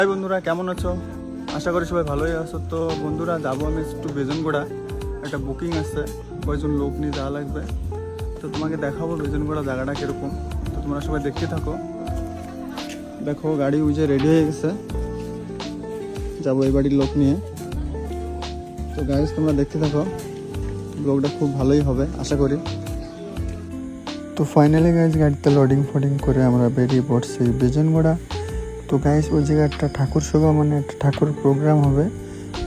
High বন্ধুরা, কেমন আছো? আশা করি সবাই ভালোই আছো। তো বন্ধুরা, যাবো আমি একটু বেজনগোড়া, একটা বুকিং আছে, কয়েকজন লোক নিয়ে যাওয়া লাগবে। তো তোমাকে দেখাবো বেজনগোড়া জায়গাটা কীরকম। তো তোমরা সবাই দেখতে থাকো। দেখো গাড়ি উজে রেডি হয়ে গেছে, যাবো এই বাড়ির লোক নিয়ে। তো গাইজ তোমরা দেখতে থাকো, ব্লগটা খুব ভালোই হবে আশা করি। তো ফাইনালি গাইজ গাড়িতে লোডিং ফোডিং করে আমরা বেরিয়ে পড়ছি বেজনগোড়া। তো গাইজ ওই জায়গায় একটা ঠাকুর সভা, মানে একটা ঠাকুর প্রোগ্রাম হবে,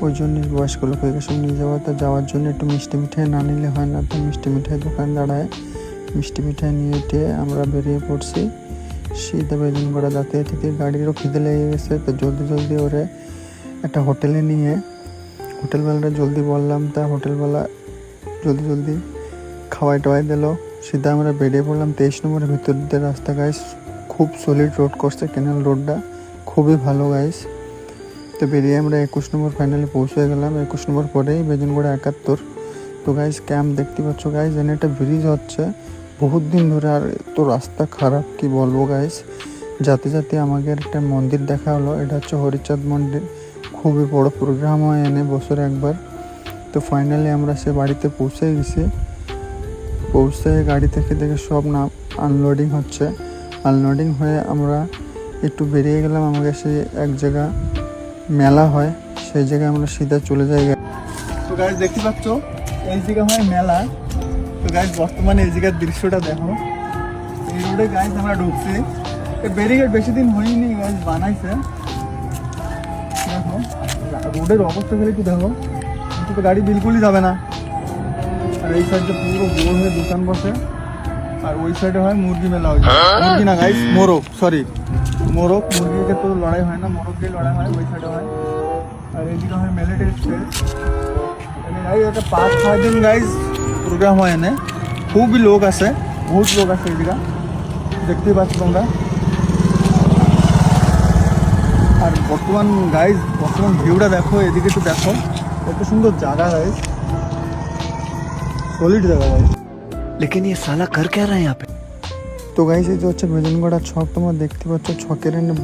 ওই জন্য বয়স্ক লোকের সব নিয়ে যাওয়া। তো যাওয়ার জন্য একটু মিষ্টি মিঠাই না নিলে হয় না। তো মিষ্টি মিঠাই দোকান দাঁড়ায়, মিষ্টি মিঠাই নিয়ে টেয়ে আমরা বেরিয়ে পড়ছি সিধা বেজনগোড়া যাতে। থেকে গাড়িরও খিদে লেগে গেছে, তো জলদি জলদি ওরে একটা হোটেলে নিয়ে হোটেলওয়ালাটা জলদি বললাম, তা হোটেলওয়ালা জলদি জলদি খাওয়াই টাওয়াই দিল। সিধা আমরা বেরিয়ে পড়লাম 23 নম্বরের ভিতর দিয়ে রাস্তা। গাইস খুব সলিড রোড করছে, ক্যানাল রোডটা খুবই ভালো গাইস। তো বেরিয়ে আমরা 21 নম্বর ফাইনালি পৌঁছে গেলাম। 21 নম্বর পরেই বেজনগোড়া 71। তো গাইস ক্যাম্প দেখতে পাচ্ছ গাইস, এখানে একটা ব্রিজ হচ্ছে বহুত দিন ধরে, আর তো রাস্তা খারাপ কি বলবো গাইস। যাতে যাতে আমাকে একটা মন্দির দেখা হলো, এটা হচ্ছে হরিচাঁদ মন্দির। খুবই বড় প্রোগ্রাম হয় এনে বছরে একবার। তো ফাইনালি আমরা সে বাড়িতে পৌঁছে গেছি। পৌঁছে গাড়ি থেকে দেখে সব না আনলোডিং হচ্ছে। আনলোডিং হয়ে আমরা একটু বেরিয়ে গেলাম। আমাকে সে এক জায়গা মেলা হয়, সেই জায়গায় আমরা সিধা চলে যাই। তো গাইজ দেখতে পাচ্ছ এই জায়গা হয় মেলা। তো গাইজ বর্তমানে এই জায়গার দৃশ্যটা দেখো। এই রোডে গাইজ আমরা ঢুকছি, ব্যারিকেড বেশি দিন হয়নি গাইজ বানাইছে। দেখো রোডের অবস্থা খেলে একটু দেখো, কিন্তু তো গাড়ি বিলকুলই যাবে না। আর এই সাইডে পুরো গোল হয়ে দোকান বসে, আর ওই সাইডে হয় মুরগি মেলা। হয় মুরগি না গাইস, মোরগ, সরি মোরগ। মুরগিকে তো লড়াই হয় না, মোরগ দিয়ে লড়াই হয়, ওই সাইডে হয়। আর এইদিকে হয় মিলিটারি স্টেজ। গাইজ একটা 5-6 দিন গাইজ প্রোগ্রাম হয় এনে, খুবই লোক আছে, বহুত লোক আছে এইদিকে, দেখতেই পাচ্ছ তোমরা। আর বর্তমান ভিউটা দেখো, এদিকে একটু দেখো, কত সুন্দর জায়গা গাইজ, সলিড জায়গা গাইজ। लेकिन ये साला कर क्या रहा है यहाँ पे? তো গাইস এই যে হচ্ছে বেজনগোড়া ছক, তোমরা দেখতে পাচ্ছ। ছকের এনে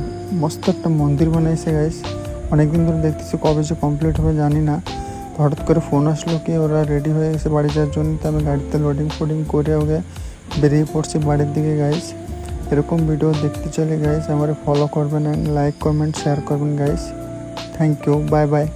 মস্ত একটা মন্দির বানাইছে গাইস। অনেকদিন ধরে দেখতেছি, কবে যে কমপ্লিট হবে জানি না। তো হঠাৎ করে ফোন আসলো কি ওরা রেডি হয়ে গেছে বাড়ি যাওয়ার জন্য। তো আমি গাড়িতে লোডিং ফোডিং করে ওকে বেরিয়ে পড়ছি বাড়ির দিকে গাইস। এরকম ভিডিও দেখতে চলে গাইস, আমার ফলো করবেন, লাইক কমেন্ট শেয়ার করবেন guys. Thank you, bye by.